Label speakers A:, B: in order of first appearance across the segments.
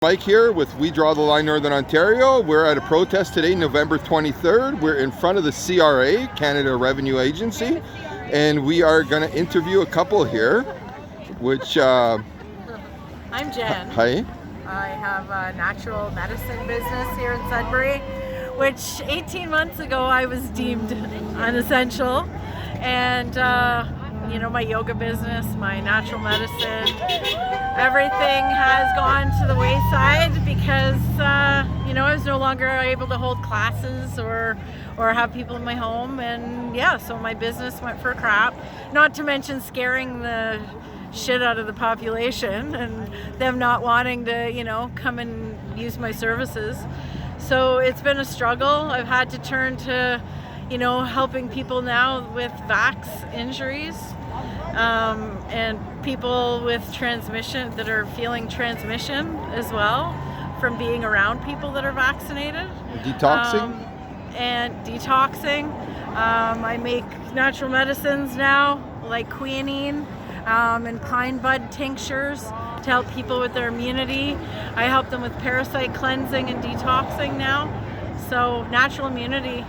A: Mike here with We Draw the Line Northern Ontario. We're at a protest today, November 23rd. We're in front of the CRA, Canada Revenue Agency, and we are going to interview a couple here, which...
B: I'm Jen.
A: Hi.
B: I have a natural medicine business here in Sudbury, which 18 months ago I was deemed unessential. And, my yoga business, my natural medicine, everything has gone to the wayside because, I was no longer able to hold classes or have people in my home. And so my business went for crap, not to mention scaring the shit out of the population and them not wanting to, come and use my services. So it's been a struggle. I've had to turn to, helping people now with vax injuries, and people with transmission that are feeling transmission as well from being around people that are vaccinated.
A: Detoxing?
B: And detoxing. I make natural medicines now, like quinine, and pine bud tinctures to help people with their immunity. I help them with parasite cleansing and detoxing now. So natural immunity,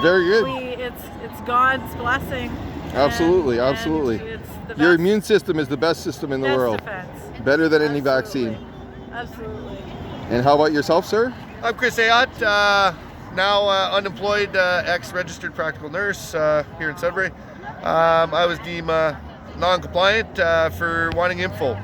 A: very good.
B: It's God's blessing.
A: Absolutely,
B: and
A: absolutely.
B: It's the
A: Your
B: best,
A: immune system is the best system in the
B: best
A: world.
B: defense.
A: Better than any
B: Absolutely.
A: vaccine.
B: Absolutely.
A: And how about yourself, sir?
C: I'm Chris Ayotte, now unemployed ex-registered practical nurse here in Sudbury. I was deemed non-compliant for wanting info.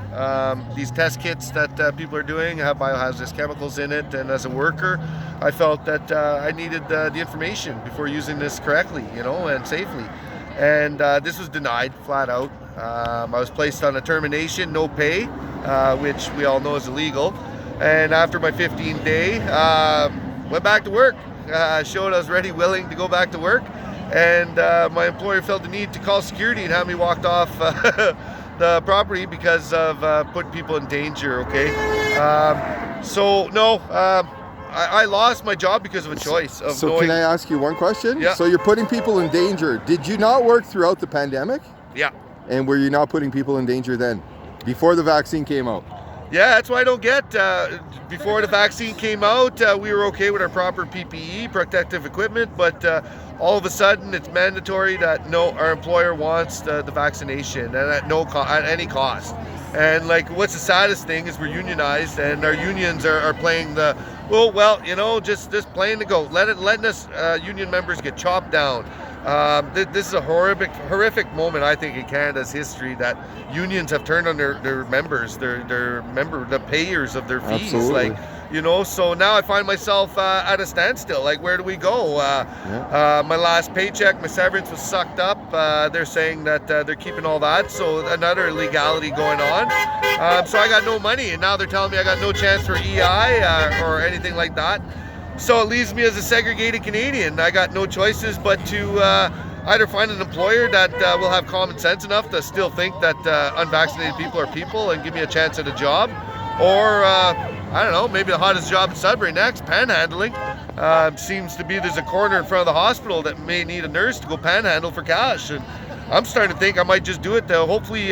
C: These test kits that people are doing have biohazardous chemicals in it, and as a worker, I felt that I needed the information before using this correctly, and safely. And this was denied flat out. I was placed on a termination, no pay, which we all know is illegal. And after my 15-day, went back to work. Showed I was ready, willing to go back to work. And my employer felt the need to call security and have me walked off the property because of putting people in danger, okay? I lost my job because of a choice of
A: So can I ask you one question?
C: Yeah.
A: So you're putting people in danger. Did you not work throughout the pandemic?
C: Yeah.
A: And were you not putting people in danger then, before the vaccine came out?
C: Yeah, that's what I don't get. Before the vaccine came out, we were okay with our proper PPE, protective equipment, but all of a sudden it's mandatory that our employer wants the vaccination, and at any cost. And what's the saddest thing is we're unionized, and our unions are playing the just playing to go, letting us union members get chopped down. This is a horrific moment, I think, in Canada's history, that unions have turned on their members, the payers of their fees.
A: Absolutely.
C: So now I find myself at a standstill. Where do we go? My last paycheck, my severance was sucked up. They're saying that they're keeping all that, so another illegality going on. So I got no money, and now they're telling me I got no chance for EI or anything like that. So it leaves me as a segregated Canadian. I got no choices but to either find an employer that will have common sense enough to still think that unvaccinated people are people and give me a chance at a job, or I don't know, maybe the hottest job in Sudbury next, panhandling. Seems to be there's a corner in front of the hospital that may need a nurse to go panhandle for cash, and I'm starting to think I might just do it to hopefully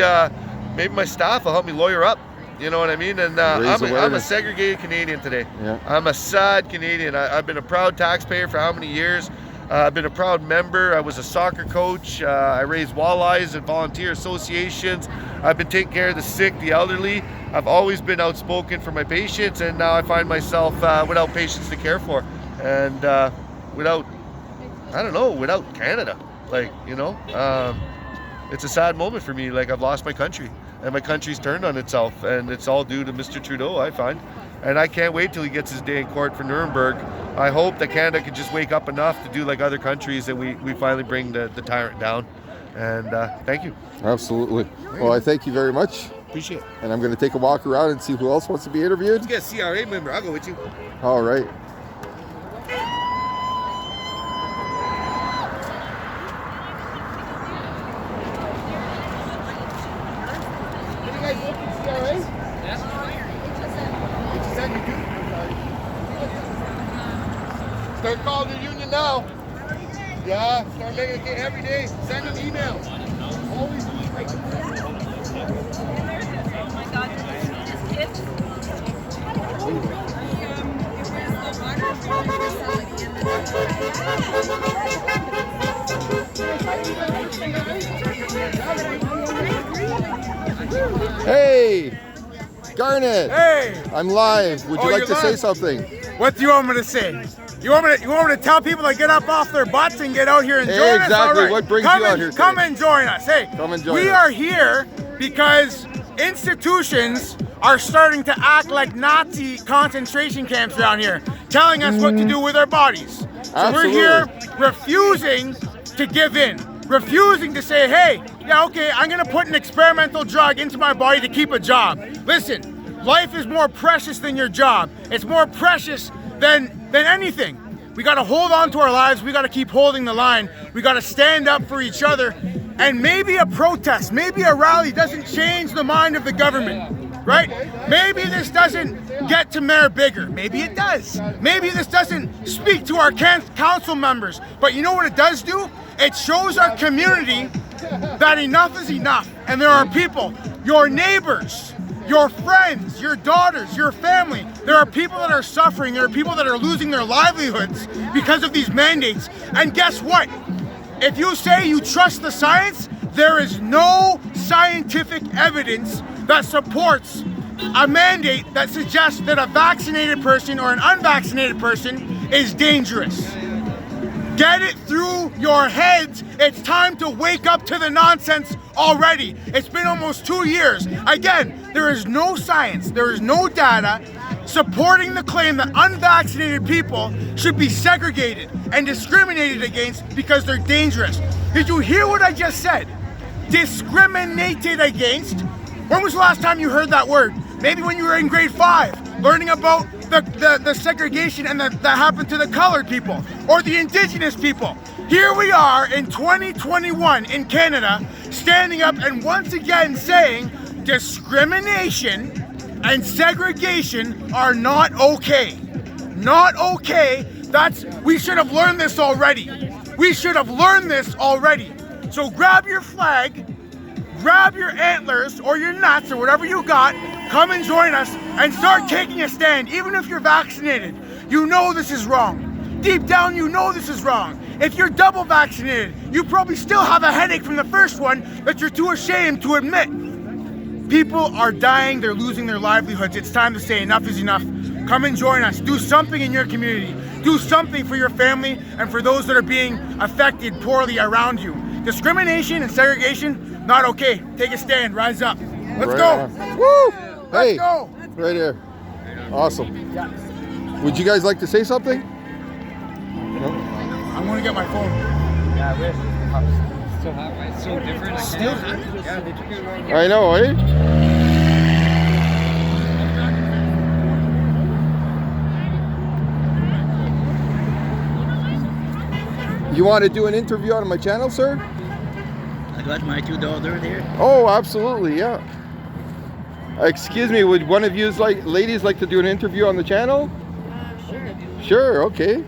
C: maybe my staff will help me lawyer up. You know what I mean? And I'm a segregated Canadian today.
A: Yeah.
C: I'm a sad Canadian. I've been a proud taxpayer for how many years? I've been a proud member. I was a soccer coach. I raised walleyes in volunteer associations. I've been taking care of the sick, the elderly. I've always been outspoken for my patients, and now I find myself without patients to care for, and without Canada. It's a sad moment for me. I've lost my country. And my country's turned on itself, and it's all due to Mr. Trudeau, I find. And I can't wait till he gets his day in court for Nuremberg. I hope that Canada can just wake up enough to do like other countries, and we finally bring the tyrant down. And thank you.
A: Absolutely. Well, I thank you very much.
C: Appreciate it.
A: And I'm going to take a walk around and see who else wants to be interviewed.
C: Let's get a CRA member. I'll go with you.
A: All right.
C: Start calling your union now. Yeah, start making it every day. Send them emails. Always do it.
B: Oh my God.
A: Hey, Garnet.
D: Hey!
A: I'm live. Would you
D: Oh,
A: like
D: you're
A: to say
D: live?
A: something?
D: What do you want me to say? You want me to tell people to get up off their butts and get out here and
A: Hey,
D: join us?
A: exactly.
D: All right.
A: What brings
D: come
A: you out
D: and,
A: here today?
D: Come and join us. Hey,
A: Come and join
D: we
A: us.
D: are here because institutions are starting to act like Nazi concentration camps around here, telling us what to do with our bodies. So we're here refusing to give in, refusing to say, hey, yeah, okay, I'm gonna put an experimental drug into my body to keep a job. Listen, life is more precious than your job. It's more precious than anything. We gotta hold on to our lives, we gotta keep holding the line, we gotta stand up for each other, and maybe a protest, maybe a rally doesn't change the mind of the government, right? Maybe this doesn't get to Mayor Bigger, maybe it does. Maybe this doesn't speak to our council members, but you know what it does do? It shows our community that enough is enough, and there are people, your neighbors, your friends, your daughters, your family. There are people that are suffering. There are people that are losing their livelihoods because of these mandates. And guess what? If you say you trust the science, there is no scientific evidence that supports a mandate that suggests that a vaccinated person or an unvaccinated person is dangerous. Get it through your heads. It's time to wake up to the nonsense already. It's been almost 2 years. Again, there is no science, there is no data supporting the claim that unvaccinated people should be segregated and discriminated against because they're dangerous. Did you hear what I just said? Discriminated against? When was the last time you heard that word? Maybe when you were in grade 5, learning about the segregation and that happened to the colored people or the indigenous people. Here we are in 2021 in Canada, standing up and once again saying discrimination and segregation are not okay. Not okay. We should have learned this already. We should have learned this already. So grab your flag, grab your antlers or your nuts or whatever you got, come and join us and start taking a stand. Even if you're vaccinated, you know this is wrong. Deep down, you know this is wrong. If you're double vaccinated, you probably still have a headache from the first one that you're too ashamed to admit. People are dying, they're losing their livelihoods. It's time to say enough is enough. Come and join us. Do something in your community. Do something for your family and for those that are being affected poorly around you. Discrimination and segregation, not okay. Take a stand, rise up. Let's go.
A: Woo!
D: Let's
A: Hey,
D: go.
A: right here. Awesome. Would you guys like to say something? No?
D: I want to get my phone.
E: Yeah, I wish. Still hot, right? It's so different.
D: Still
E: Yeah, they took it wrong.
A: I know, eh? You want to do an interview on my channel, sir?
F: I got my $2 there.
A: Oh, absolutely, yeah. Excuse me, would one of you ladies like to do an interview on the channel?
B: Sure.
A: Sure, okay.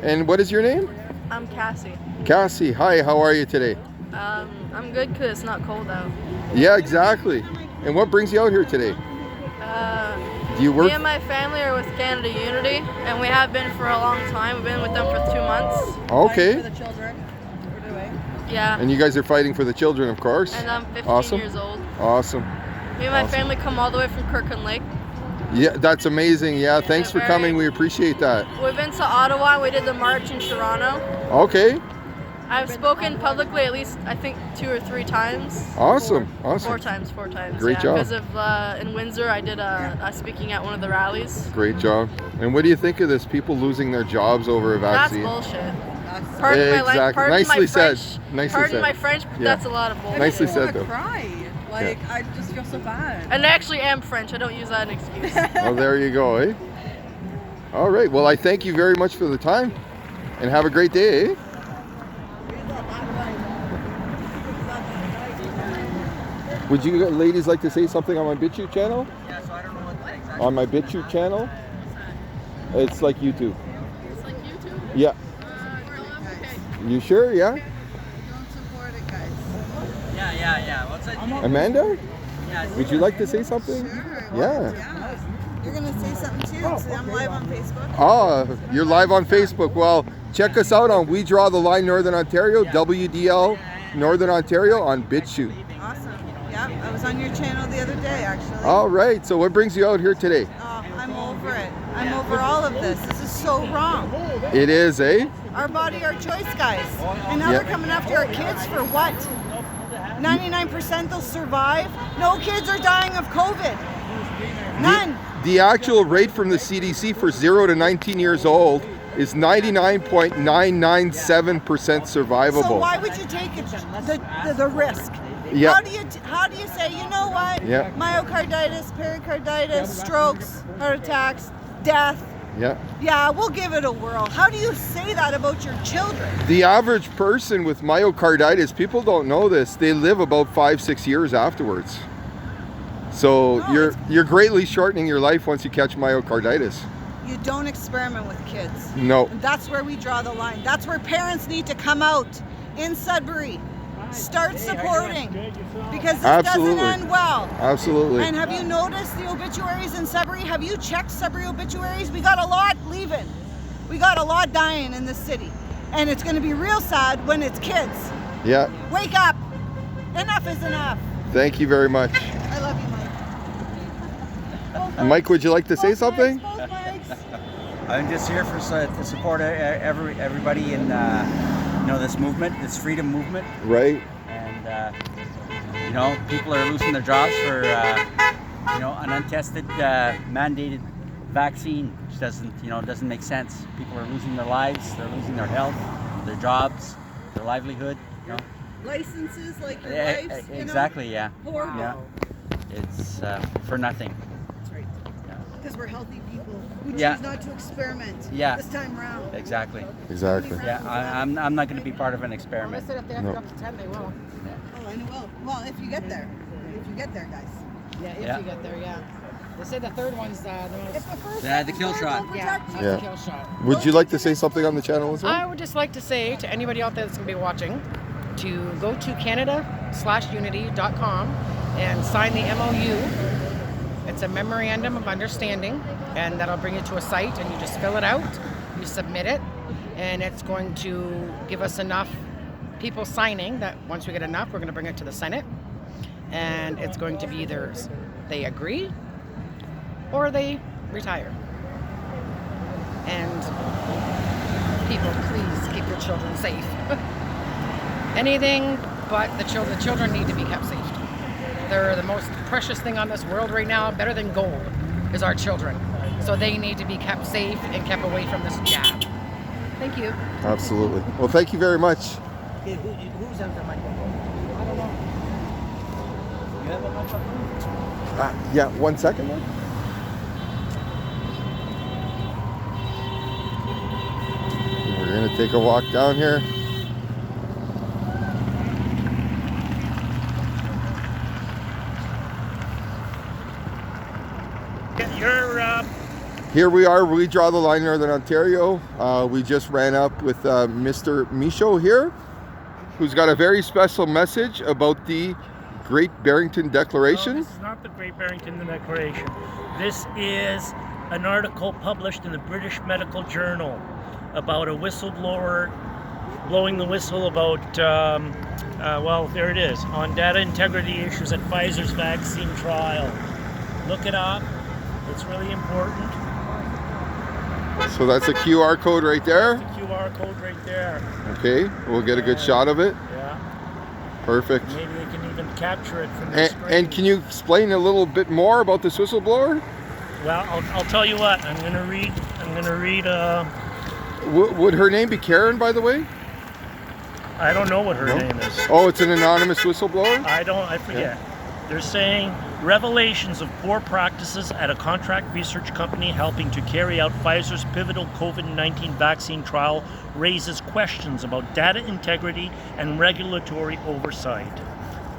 A: And what is your name?
G: I'm Cassie.
A: Cassie, hi, how are you today?
G: I'm good because it's not cold out.
A: Yeah, exactly. And what brings you out here today? Do you work?
G: Me and my family are with Canada Unity, and we have been for a long time. We've been with them for 2 months.
A: Okay.
B: For the children. We're doing.
G: Yeah.
A: And you guys are fighting for the children, of course.
G: And I'm 15
A: Awesome.
G: years old.
A: Awesome.
G: Me and my
A: Awesome.
G: family come all the way from Kirkland Lake.
A: Yeah, that's amazing. Yeah, thanks for
G: very-
A: coming. We appreciate that.
G: We've been to Ottawa. We did the march in Toronto.
A: Okay.
G: I've spoken publicly at least, I think, 2 or 3 times.
A: Awesome.
G: Four
A: Awesome.
G: times.
A: Great job.
G: Because of in Windsor, I did a speaking at one of the rallies.
A: Great job. And what do you think of this? People losing their jobs over a
G: That's
A: vaccine?
G: bullshit. Pardon my
A: Exactly.
G: pardon
A: Nicely
G: my
A: said.
G: French.
A: Nicely
G: Pardon
A: said.
G: my French, but
A: Yeah.
G: that's a lot of bullshit.
A: Nicely
B: I
A: said,
B: want to
A: though.
B: cry. Like, I just feel so bad.
G: And I actually am French. I don't use that as an excuse.
A: Oh, there you go, eh? All right. Well, I thank you very much for the time, and have a great day, eh? Would you ladies like to say something on my BitChute channel?
E: Yeah, so I don't know what that exactly.
A: On my BitChute channel? It's like YouTube.
G: It's like YouTube.
A: Yeah.
G: Okay.
A: You sure? Yeah.
G: Don't support it, guys.
E: Yeah. What's that?
A: Amanda?
E: Yeah.
A: Would you like to say something? Yeah.
H: You're gonna say something too. So I'm live on Facebook.
A: Oh, you're live on Facebook. Well, check us out on We Draw the Line Northern Ontario, WDL Northern Ontario on BitChute.
H: Awesome. Yeah, I was on your channel the other day, actually.
A: All right, so what brings you out here today?
H: Oh, I'm over it. I'm over all of this. This is so wrong.
A: It is, eh?
H: Our body, our choice, guys. And now they're coming after our kids for what? 99% they'll survive? No kids are dying of COVID. None.
A: The actual rate from the CDC for 0 to 19 years old is 99.997% survivable.
H: So why would you take it, the risk?
A: Yeah.
H: How do you say, you know what?
A: Yeah.
H: Myocarditis, pericarditis, strokes, heart attacks, death.
A: Yeah.
H: Yeah, we'll give it a whirl. How do you say that about your children?
A: The average person with myocarditis, people don't know this, they live about 5-6 years afterwards. So you're greatly shortening your life once you catch myocarditis.
H: You don't experiment with kids.
A: No.
H: And that's where we draw the line. That's where parents need to come out in Sudbury. Start supporting, because this doesn't end well.
A: Absolutely.
H: And have you noticed the obituaries in Sudbury? Have you checked Sudbury obituaries? We got a lot leaving. We got a lot dying in this city. And it's going to be real sad when it's kids.
A: Yeah.
H: Wake up. Enough is enough.
A: Thank you very much.
H: I love you, Mike.
A: Mike, would you like to say something?
H: Both Mikes.
F: I'm just here to support everybody in this movement, this freedom movement.
A: Right.
F: And people are losing their jobs for an untested mandated vaccine, which doesn't make sense. People are losing their lives, they're losing their health, their jobs, their livelihood.
H: Licenses like your wife's.
F: Exactly. Yeah.
H: Horrible.
F: Yeah. It's for nothing.
H: That's right.
F: Yeah.
H: Because we're healthy people who choose
F: Yeah.
H: not to experiment this time around.
F: Exactly.
A: Exactly.
F: Yeah, I'm not going to be part of an experiment.
B: If they have to go up to 10, they will.
H: Oh, I know. Well, if you get there. If you get there, guys.
B: Yeah, if
F: Yeah.
B: you get there, yeah. They say the third one's the most.
H: If the first
F: The kill shot.
B: Yeah, that's
A: Yeah.
B: the kill shot.
A: Would you like to say something on the channel as well?
B: I would just like to say to anybody out there that's going to be watching to go to Canada/unity.com and sign the MOU. It's a memorandum of understanding, and that'll bring you to a site, and you just fill it out, you submit it, and it's going to give us enough people signing that once we get enough, we're going to bring it to the Senate, and it's going to be either they agree or they retire. And people, please keep your children safe. Anything but the children. The children need to be kept safe. They're the most precious thing on this world right now, better than gold, is our children. So they need to be kept safe and kept away from this jab. Thank you.
A: Absolutely. Well, thank you very much.
F: Who's on the microphone? I don't know. You have a microphone?
A: Yeah, 1 second. Then. We're going to take a walk down here. Here we are, We Draw the Line Northern Ontario. We just ran up with Mr. Michaud here, who's got a very special message about the Great Barrington Declaration.
I: No, this is not the Great Barrington Declaration. This is an article published in the British Medical Journal about a whistleblower blowing the whistle about, well, there it is, on data integrity issues at Pfizer's vaccine trial. Look it up. It's really important.
A: So that's a QR code right there.
I: That's the QR code right there.
A: Okay, we'll get a good shot of it.
I: Yeah.
A: Perfect.
I: Maybe they can even capture it from the screen.
A: And can you explain a little bit more about this whistleblower?
I: Well, I'll tell you what. I'm gonna read.
A: Would her name be Karen, by the way?
I: I don't know what her name is.
A: Oh, it's an anonymous whistleblower?
I: I forget. They're saying revelations of poor practices at a contract research company helping to carry out Pfizer's pivotal COVID-19 vaccine trial raises questions about data integrity and regulatory oversight.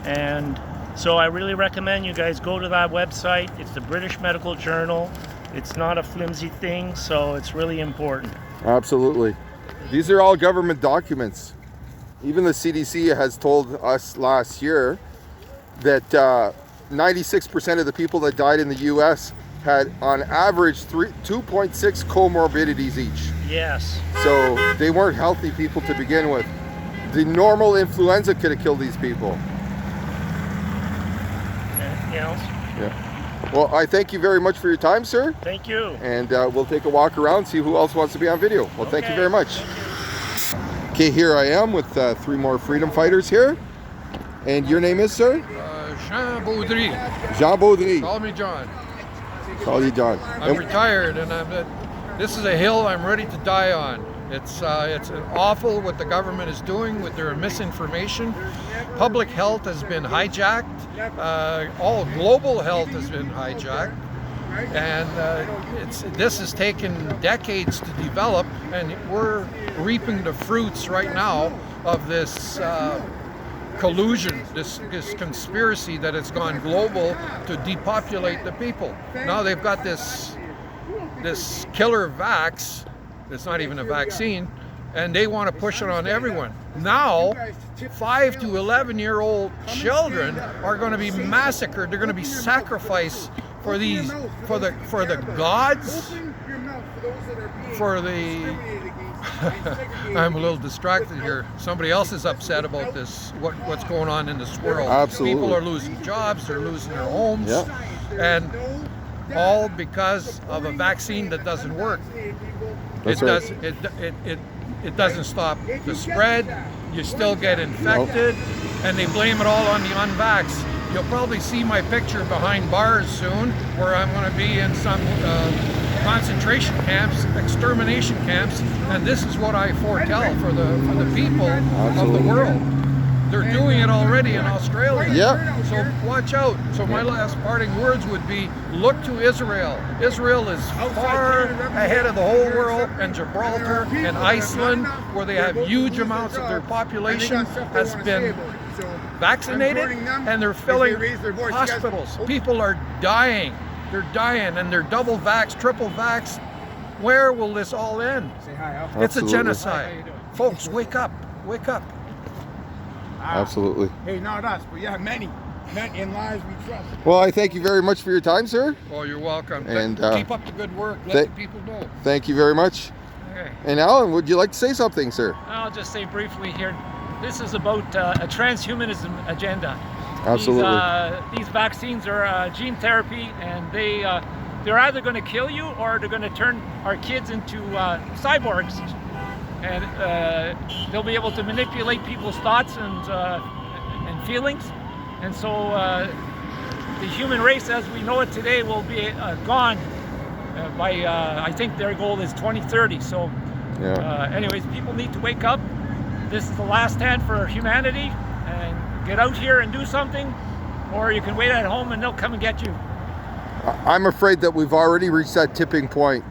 I: And so I really recommend you guys go to that website. It's the British Medical Journal. It's not a flimsy thing, so it's really important.
A: Absolutely. These are all government documents. Even the CDC has told us last year that 96% of the people that died in the US had on average 2.6 comorbidities each.
I: Yes.
A: So they weren't healthy people to begin with. The normal influenza could have killed these people.
I: Anything else?
A: Yeah. Well, I thank you very much for your time, sir.
I: Thank you.
A: And we'll take a walk around, see who else wants to be on video. Well, thank you very much. Okay, here I am with 3 more freedom fighters here. And your name is, sir?
J: Jean Baudry.
A: Jean Baudry.
J: Call me John.
A: Call you John.
J: I'm retired, and this is a hill I'm ready to die on. It's awful what the government is doing with their misinformation. Public health has been hijacked. All global health has been hijacked. And this has taken decades to develop, and we're reaping the fruits right now of this collusion, this conspiracy that has gone global to depopulate the people. Now they've got this killer vax. It's not even a vaccine, and they want to push it on everyone. Now, 5 to 11-year-old children are going to be massacred. They're going to be sacrificed for the gods, for the. I'm a little distracted here. Somebody else is upset about this. What's going on in this world?
A: Absolutely.
J: People are losing jobs. They're losing their homes,
A: yeah.
J: and all because of a vaccine that doesn't work.
A: That's right.
J: It doesn't stop the spread. You still get infected, and they blame it all on the unvaxxed. You'll probably see my picture behind bars soon, where I'm going to be in some concentration camps, extermination camps, and this is what I foretell for the people of the world. They're doing it already in Australia.
A: Yeah.
J: So watch out. So my last parting words would be, look to Israel. Israel is far ahead of the whole world, and Gibraltar and Iceland, where they have huge amounts of their population, has been vaccinated, and they're filling hospitals. People are dying. They're dying, and they're double vaxxed, triple vaxxed. Where will this all end? It's a genocide. Folks, wake up. Wake up.
A: Absolutely.
D: Hey, not us, but yeah, many in lives we trust.
A: Well, I thank you very much for your time, sir.
J: Oh, you're welcome.
A: And
J: keep up the good work. Let the people know.
A: Thank you very much.
I: Okay.
A: And Alan, would you like to say something, sir?
I: I'll just say briefly here, this is about a transhumanism agenda.
A: Absolutely.
I: These vaccines are gene therapy, and they're either going to kill you or they're going to turn our kids into cyborgs. And they'll be able to manipulate people's thoughts and feelings. And so the human race as we know it today will be gone by, I think their goal is 2030. So
A: yeah.
I: Anyways, people need to wake up. This is the last stand for humanity, and get out here and do something, or you can wait at home and they'll come and get you.
A: I'm afraid that we've already reached that tipping point.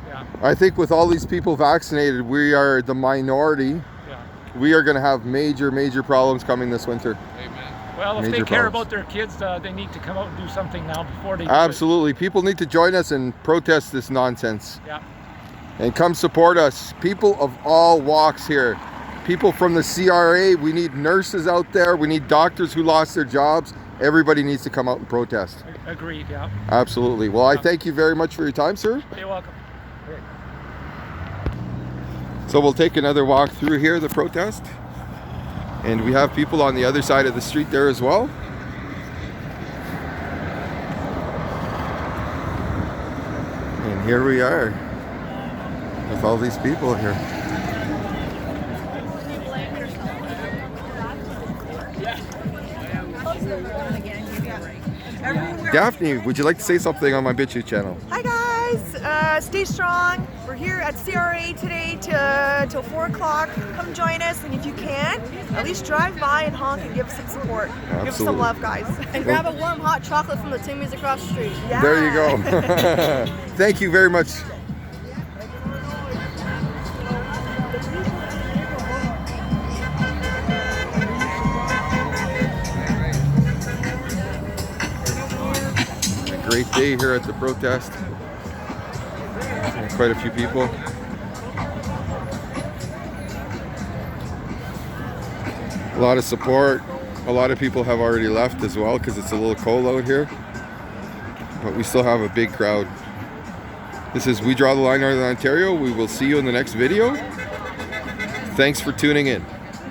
I: Yeah.
A: I think with all these people vaccinated, we are the minority.
I: Yeah.
A: We are going to have major problems coming this winter.
I: Amen. Well, if they care about their kids, they need to come out and do something now before they do
A: Absolutely. People need to join us and protest this nonsense.
I: Yeah.
A: And come support us. People of all walks here. People from the CRA, we need nurses out there. We need doctors who lost their jobs. Everybody needs to come out and protest.
I: Agreed, yeah.
A: Absolutely. Well, I thank you very much for your time, sir.
I: You're welcome.
A: So we'll take another walk through here, the protest. And we have people on the other side of the street there as well. And here we are with all these people here. Daphne, would you like to say something on my BitChute channel?
K: Hi guys, stay strong. We're here at CRA today till 4 o'clock. Come join us, and if you can, at least drive by and honk and give us some support.
A: Absolutely.
K: Give us some love, guys.
G: And grab a warm hot chocolate from the Timmy's across the street.
K: Yeah.
A: There you go. Thank you very much. Great day here at the protest. Quite a few people. A lot of support. A lot of people have already left as well because it's a little cold out here. but we still have a big crowd. This is We Draw the Line Northern Ontario. We will see you in the next video. Thanks for tuning in.